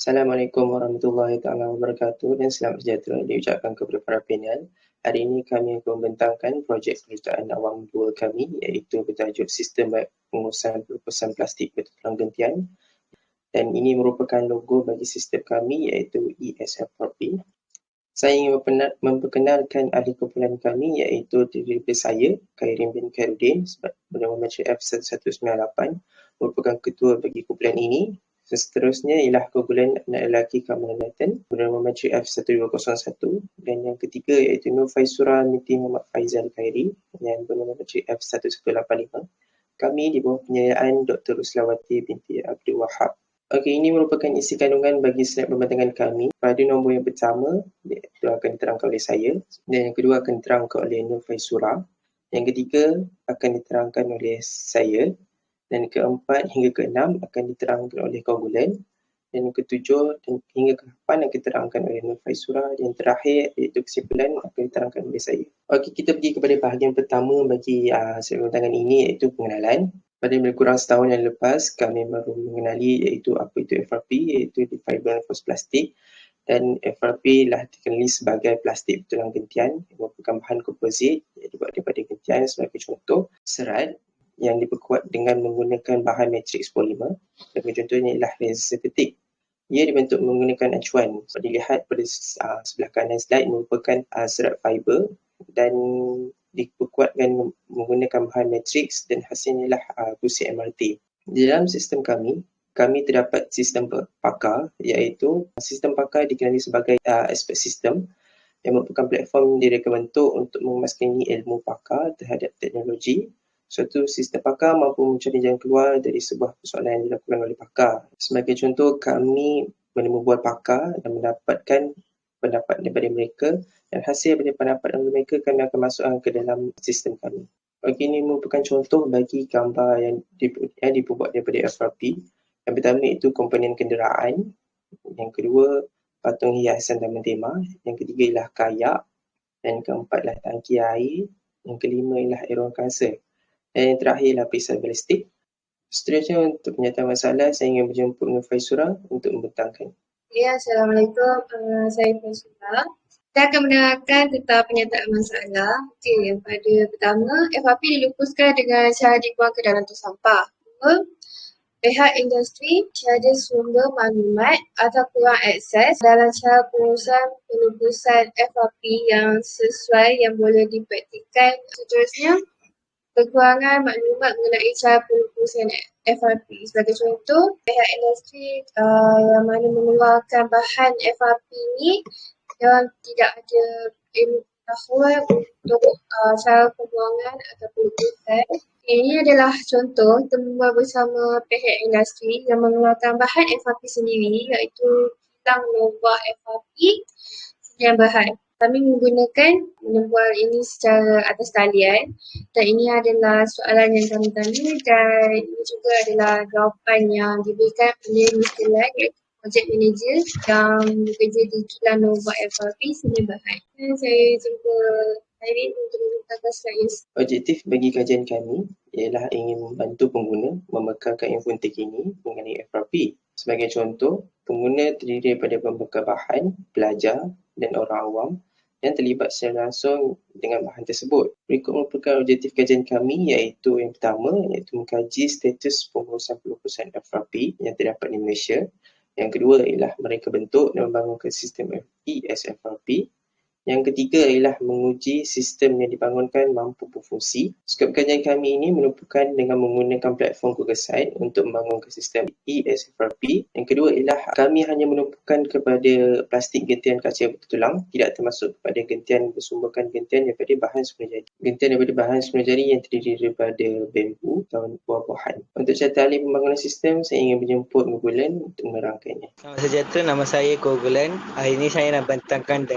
Assalamualaikum warahmatullahi taala wabarakatuh dan selamat sejahtera diucapkan kepada para panel. Hari ini kami akan membentangkan projek penyertaan awam 2 kami iaitu bertajuk Sistem Pengurusan Pelupusan Plastik Bertulang Gentian, dan ini merupakan logo bagi sistem kami iaitu ESFRP. Saya ingin memperkenalkan ahli kumpulan kami iaitu daripada saya, Khairin bin Khairuddin bernama Matric F1198, merupakan ketua bagi kumpulan ini. Seterusnya ialah kumpulan anak lelaki Kamal Nathan bernama Matric F1201, dan yang ketiga iaitu Nur Faizura binti Muhammad Faizal Khairi yang bernama Matric F1185. Kami di bawah penyayaan Dr. Ruslawati binti Abdul Wahab. Okey, ini merupakan isi kandungan bagi slide pembentangan kami. Pada nombor yang pertama, itu akan diterangkan oleh saya, dan yang kedua akan diterangkan oleh Nur Faizura. Yang ketiga akan diterangkan oleh saya, dan keempat hingga keenam akan diterangkan oleh Kaugulan, dan yang ketujuh dan hingga ke-8 akan diterangkan oleh Nur Faizura, dan yang terakhir iaitu kesimpulan akan diterangkan oleh saya. Okey, kita pergi kepada bahagian pertama bagi slide pembentangan ini iaitu pengenalan. Pada lebih kurang setahun yang lepas, kami baru mengenali iaitu apa itu FRP, iaitu di Fiber Reinforced Plastic, dan FRP lah dikenali sebagai plastik bertulang gentian yang merupakan bahan komposit yang dibuat daripada gentian. Sebagai contoh, serat yang diperkuat dengan menggunakan bahan matrix polimer. Sebagai contohnya ialah resin sintetik. Ia dibentuk menggunakan acuan. Dilihat pada sebelah kanan slide merupakan serat fiber dan diperkuatkan menggunakan bahan matrix, dan hasilnya ialah gusi MRT. Di dalam sistem kami terdapat sistem pakar, iaitu sistem pakar dikenali sebagai aspek sistem yang merupakan platform yang direka bentuk untuk memaskani ilmu pakar terhadap teknologi. Suatu sistem pakar mampu mencari jalan keluar dari sebuah persoalan yang dilakukan oleh pakar. Sebagai contoh, kami membuat pakar dan mendapatkan pendapat daripada mereka, dan hasil daripada pendapat daripada mereka kami akan masukkan ke dalam sistem kami. Okey, ini merupakan contoh bagi gambar yang dibuat daripada FRP. Yang pertama itu komponen kenderaan, yang kedua patung hiasan taman tema, yang ketiga ialah kayak, dan keempat ialah tangki air, yang kelima ialah aeron kanser, dan yang terakhir ialah pisau balistik. Seterusnya untuk penyataan masalah, saya ingin berjemput dengan Faizura untuk membentangkan. Ya, Assalamualaikum. Saya Faizura. Kita akan menerangkan tentang penyataan masalah. Okey, yang pada pertama, FRP dilupuskan dengan cara dibuang ke dalam tong sampah. Kedua, pihak industri tiada sumber maklumat atau kurang akses dalam cara pengurusan pelupusan FRP yang sesuai yang boleh dipraktikkan. Seterusnya, kekurangan maklumat mengenai cara pelupusan FRP. Sebagai contoh, pihak industri yang mana mengeluarkan bahan FRP ni, yang tidak ada ilmu pengetahuan untuk cara pembuangan atau pelupusan. Ini adalah contoh temuan bersama pihak industri yang mengeluarkan bahan FRP sendiri, iaitu kilang Nova FRP sekian bahan. Kami menggunakan penemuan ini secara atas talian, dan ini adalah soalan yang kami tanya, dan ini juga adalah jawapan yang diberikan oleh Mr. Lai, iaitu project manager yang bekerja di kilang Nova FRP sekian bahan. Dan saya jumpa Khairin untuk memberikan slide. Objektif bagi kajian kami ialah ingin membantu pengguna membekalkan info terkini mengenai FRP. Sebagai contoh, pengguna terdiri daripada pembekal bahan, pelajar dan orang awam yang terlibat secara langsung dengan bahan tersebut. Berikut merupakan objektif kajian kami, iaitu yang pertama iaitu mengkaji status pengurusan pelupusan FRP yang terdapat di Malaysia. Yang kedua ialah mereka bentuk dan membangunkan sistem ESFRP. Yang ketiga ialah menguji sistem yang dibangunkan mampu berfungsi. Skop kajian kami ini merupakan dengan menggunakan platform Google Site untuk membangunkan sistem ESFRP. Yang kedua ialah kami hanya menumpukan kepada plastik gentian kaca bertulang, tidak termasuk kepada gentian bersumberkan gentian daripada bahan semula jadi. Gentian daripada bahan semula jadi yang terdiri daripada bambu atau buah-buahan. Untuk cerita ahli pembangunan sistem, saya ingin menjemput Kaugulan untuk menerangkannya. Selamat sejahtera, nama saya Kaugulan. Hari ini saya nak bentangkan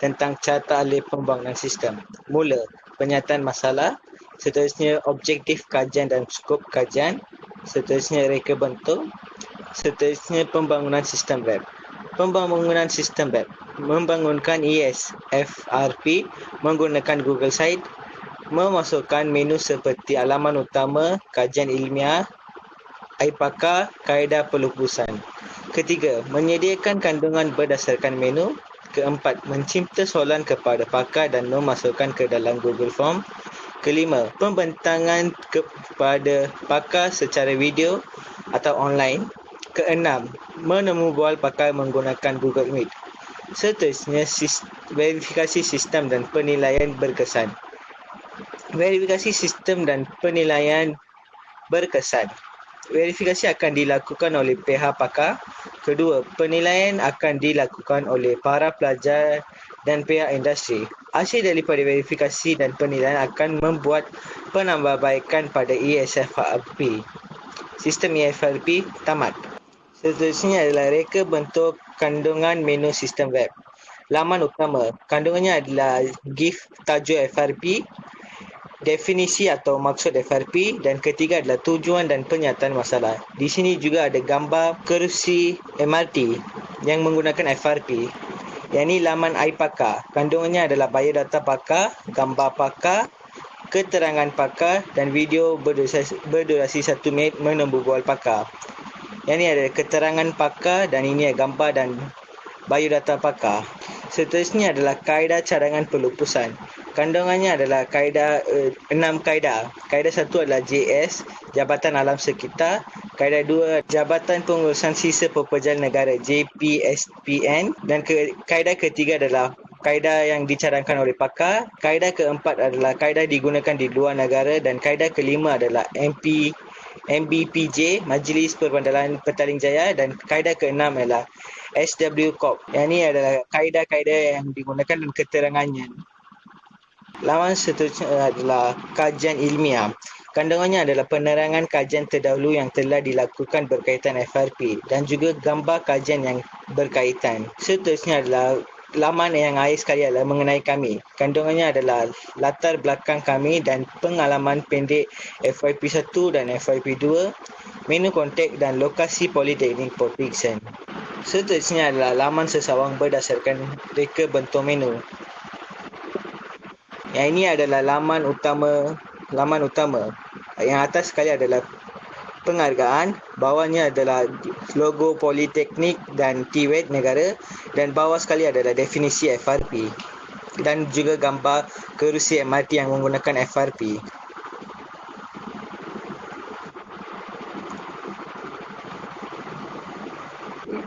tentang carta ahli pembangunan sistem. Mula, penyataan masalah, seterusnya objektif kajian dan skop kajian, seterusnya reka bentuk, seterusnya pembangunan sistem web. Pembangunan sistem web membangunkan ESFRP menggunakan Google Site, memasukkan menu seperti alaman utama, kajian ilmiah, air pakar, kaedah pelupusan. Ketiga, menyediakan kandungan berdasarkan menu. Keempat, mencipta soalan kepada pakar dan memasukkan ke dalam Google Form. Kelima, pembentangan kepada pakar secara video atau online. Keenam, menemu bual pakar menggunakan Google Meet. Seterusnya, verifikasi sistem dan penilaian berkesan. Verifikasi sistem dan penilaian berkesan. Verifikasi akan dilakukan oleh pihak pakar. Kedua, penilaian akan dilakukan oleh para pelajar dan pihak industri. Hasil daripada verifikasi dan penilaian akan membuat penambahbaikan pada ESFRP. Sistem ESFRP tamat. Seterusnya adalah reka bentuk kandungan menu sistem web. Laman utama, kandungannya adalah GIF tajuk FRP, definisi atau maksud FRP, dan ketiga adalah tujuan dan penyataan masalah. Di sini juga ada gambar kerusi MRT yang menggunakan FRP. Yang ini laman iPakar. Kandungannya adalah biodata pakar, gambar pakar, keterangan pakar dan video berdurasi 1 minit menemu bual pakar. Yang ini ada keterangan pakar dan ini ada gambar dan biodata pakar. Seterusnya adalah kaedah cadangan pelupusan. Kandungannya adalah kaedah 6 kaedah. Kaedah 1 adalah JS, Jabatan Alam Sekitar. Kaedah 2, Jabatan Pengurusan Sisa Pekerjaan Negara, JPSPN. Dan kaedah ketiga adalah kaedah yang dicadangkan oleh pakar. Kaedah keempat adalah kaedah digunakan di luar negara dan kaedah kelima adalah MBPJ, Majlis Perbandaran Petaling Jaya, dan kaedah keenam adalah SW Corp. Yang ini adalah kaedah-kaedah yang digunakan dan keterangannya. Laman seterusnya adalah kajian ilmiah. Kandungannya adalah penerangan kajian terdahulu yang telah dilakukan berkaitan FRP dan juga gambar kajian yang berkaitan. Seterusnya adalah laman yang akhir sekali adalah mengenai kami. Kandungannya adalah latar belakang kami dan pengalaman pendek FYP 1 dan FYP 2, menu kontak dan lokasi Politeknik Port Dickson. Seterusnya adalah laman sesawang berdasarkan reka bentuk menu. Yang ini adalah laman utama. Yang atas sekali adalah penghargaan, bawahnya adalah logo Politeknik dan Keyword negara dan bawah sekali adalah definisi FRP dan juga gambar kerusi MRT yang menggunakan FRP.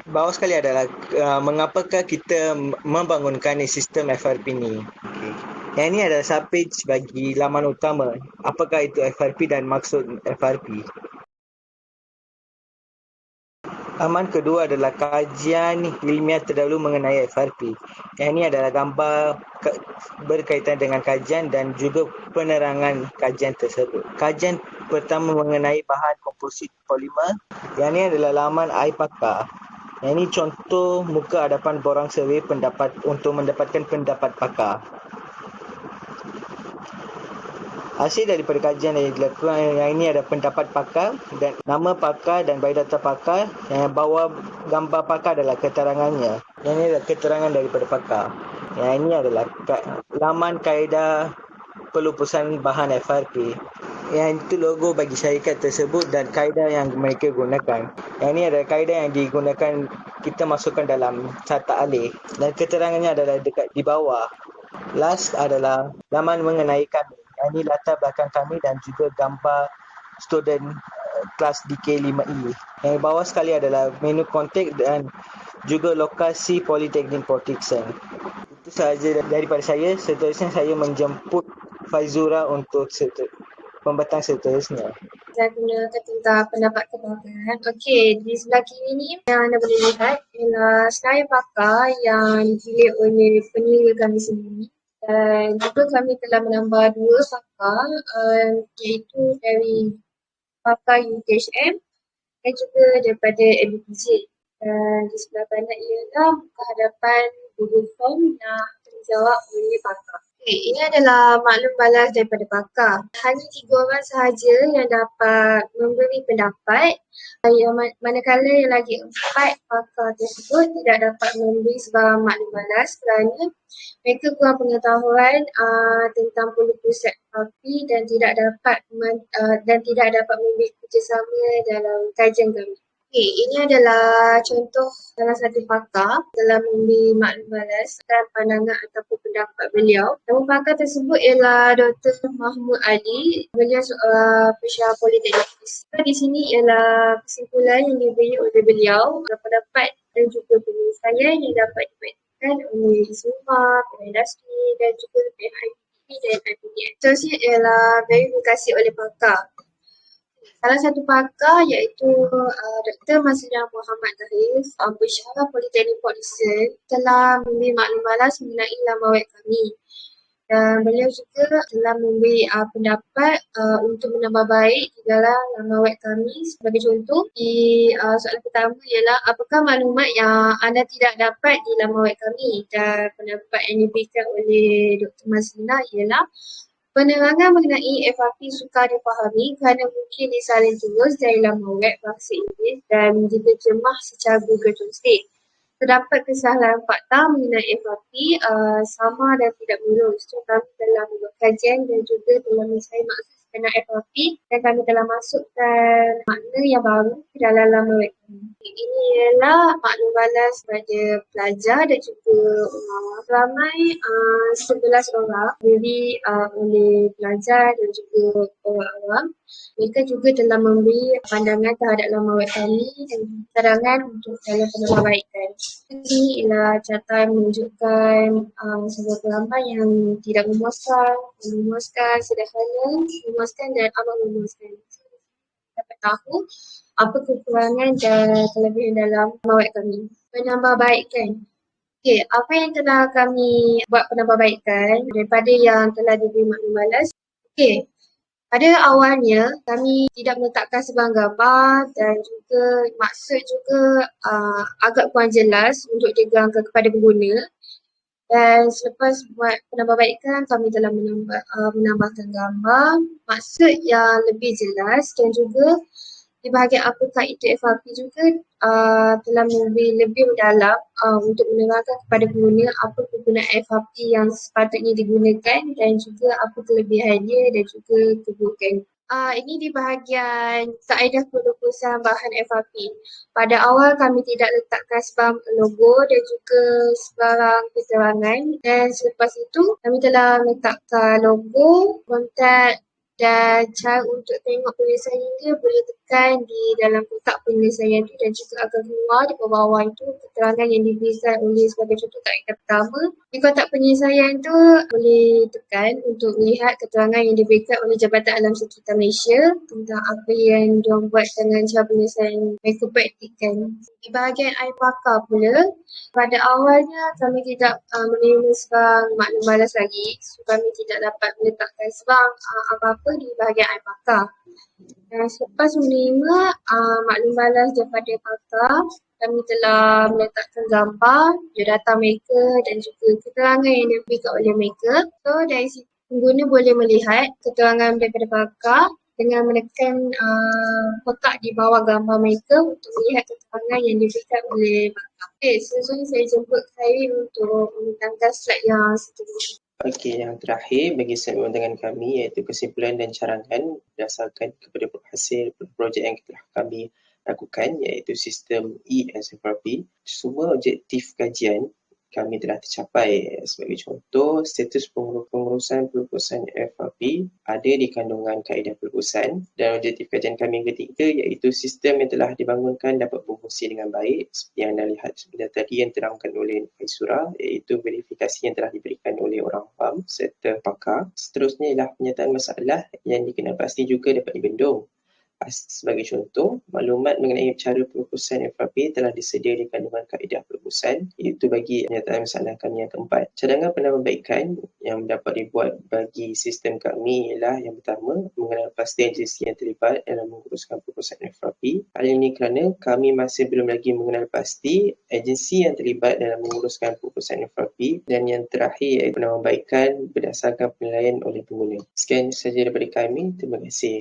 Bawah sekali adalah mengapakah kita membangunkan sistem FRP ni. Okay. Yang ini adalah subpage bagi laman utama. Apakah itu FRP dan maksud FRP. Laman kedua adalah kajian ilmiah terdahulu mengenai FRP. Yang ini adalah gambar berkaitan dengan kajian dan juga penerangan kajian tersebut. Kajian pertama mengenai bahan komposit polimer. Yang ini adalah laman iPakar. Yang ini contoh muka hadapan borang survey pendapat untuk mendapatkan pendapat pakar. Hasil daripada kajian yang dilakukan yang ini ada pendapat pakar dan nama pakar dan biodata pakar. Yang bawah gambar pakar adalah keterangannya. Yang ini adalah keterangan daripada pakar. Yang ini adalah laman kaedah pelupusan bahan FRP. Yang itu logo bagi syarikat tersebut dan kaedah yang mereka gunakan. Yang ini adalah kaedah yang digunakan kita masukkan dalam carta alih dan keterangannya adalah dekat di bawah. Last adalah laman mengenai kami. Yang ini latar belakang kami dan juga gambar student kelas DK5E. Yang bawah sekali adalah menu kontak dan juga lokasi Politeknik Port Dickson. Itu sahaja daripada saya. Seterusnya saya menjemput Faizura untuk pembentang seterusnya. Saya gunakan tentang pendapat kebakaran. Okey, di sebelah kiri ni yang anda boleh lihat ialah senarai pakar yang dipilih oleh penilai kami sendiri. Dan juga kami telah menambah 2 pakar iaitu dari pakar UTHM dan juga daripada MBPJ. Dan di sebelah kanan ialah muka hadapan Google Form yang terjawab oleh pakar. Okay, ini adalah maklum balas daripada pakar. Hanya 3 orang sahaja yang dapat memberi pendapat, yang manakala yang lagi 4 pakar tersebut tidak dapat memberi sebarang maklum balas kerana mereka kurang pengetahuan tentang pelupusan api dan tidak dapat memberi kerjasama dalam kajian kami. Okey, ini adalah contoh salah satu pakar dalam memberi maklum balas dan pandangan ataupun pendapat beliau. Nama pakar tersebut ialah Dr. Mahmud Ali. Beliau pensyarah politeknik. Di sini ialah kesimpulan yang diberi oleh beliau, pendapat dan juga penyelesaian yang dapat dibaikkan oleh semua pihak industri dan juga pihak IPP dan IPDN. Seterusnya ialah verifikasi oleh pakar. Salah satu pakar iaitu Dr. Maslidah Muhammad Tarif, pensyarah Politeknik Port Dickson telah memberi maklum balas mengenai laman web kami. Dan beliau juga telah memberi pendapat untuk menambah baik di dalam laman web kami. Sebagai contoh, di soalan pertama ialah apakah maklumat yang anda tidak dapat di laman web kami? Dan pendapat yang diberikan oleh Dr. Maslidah ialah penerangan mengenai FRP sukar dipahami kerana mungkin disalin terus dari laman web bahasa Inggeris dan diterjemah secara Google Translate. Terdapat kesalahan fakta mengenai FRP sama dan tidak mulus. So, kami telah membuat kajian dan juga telah mencari maksud sebenar FRP dan kami telah masukkan makna yang baru ke dalam laman web kami. Ini ialah maklum balas kepada pelajar dan juga orang ramai 11 orang diberi oleh pelajar dan juga orang awam. Mereka juga telah memberi pandangan terhadap laman web kami dan cadangan untuk dalam penambahbaikan. Ini ialah carta yang menunjukkan sebuah gambar yang tidak memuaskan, sederhana, memuaskan dan amat memuaskan. Dapat tahu apa kekurangan dan kelebihan dalam laman web kami. Penambahbaikan. Okey, apa yang telah kami buat penambahbaikan daripada yang telah diberi maklum balas? Okey, pada awalnya kami tidak meletakkan sebarang gambar dan juga maksud juga agak kurang jelas untuk digerakkan kepada pengguna. Dan selepas buat penambahbaikan, kami telah menambahkan gambar, maksud yang lebih jelas dan juga di bahagian apakah itu FRP juga telah memberi lebih mendalam untuk menerangkan kepada pengguna apa kegunaan FRP yang sepatutnya digunakan dan juga apa kelebihannya dan juga keburukan. Ini di bahagian kaedah penulisan bahan FRP. Pada awal kami tidak letakkan sebarang logo dan juga sebarang keterangan dan selepas itu kami telah meletakkan logo, kontak dan cara untuk tengok penyelesaian dia boleh tekan di dalam kotak penyelesaian tu dan juga akan keluar di bawah itu keterangan yang diberikan oleh sebagai contoh kaedah pertama. Di kotak penyelesaian tu boleh tekan untuk melihat keterangan yang diberikan oleh Jabatan Alam Sekitar Malaysia tentang apa yang diorang buat dengan cara penyelesaian mereka praktikkan. Di bahagian pakar pula, pada awalnya kami tidak menerima sebarang maklum balas lagi. So, kami tidak dapat meletakkan sebarang apa-apa di bahagian pakar. Dan selepas menerima maklum balas daripada pakar, kami telah meletakkan gambar, data mereka dan juga keterangan yang diberikan oleh mereka. So dari situ pengguna boleh melihat keterangan daripada pakar dengan menekan kotak di bawah gambar mereka untuk melihat keterangan yang diberikan oleh pakar. Okay, seterusnya saya jemput Khairi untuk membentangkan slide yang seterusnya. Okey, yang terakhir bagi segmen dengan kami iaitu kesimpulan dan carangan berdasarkan kepada hasil projek yang telah kami lakukan iaitu sistem ESFRP. Semua objektif kajian kami telah tercapai. Sebagai contoh, status pengurusan pelukusan FRP ada di kandungan kaedah pelukusan dan objektif kajian kami yang ketiga iaitu sistem yang telah dibangunkan dapat berfungsi dengan baik seperti yang anda lihat sebentar tadi yang terangkan oleh Faizura iaitu verifikasi yang telah diberikan oleh orang awam serta pakar. Seterusnya ialah penyataan masalah yang dikenal pasti juga dapat dibendung. Sebagai contoh, maklumat mengenai cara pelukusan FRP telah disedia di kandungan kaedah pelukusan iaitu bagi penyataan masalah kami yang keempat. Cadangan penambahbaikan yang dapat dibuat bagi sistem kami ialah yang pertama, mengenal pasti agensi yang terlibat dalam menguruskan pelukusan FRP. Hal ini kerana kami masih belum lagi mengenal pasti agensi yang terlibat dalam menguruskan pelukusan FRP dan yang terakhir iaitu penambahbaikan berdasarkan penilaian oleh pengguna. Sekian sahaja daripada kami. Terima kasih.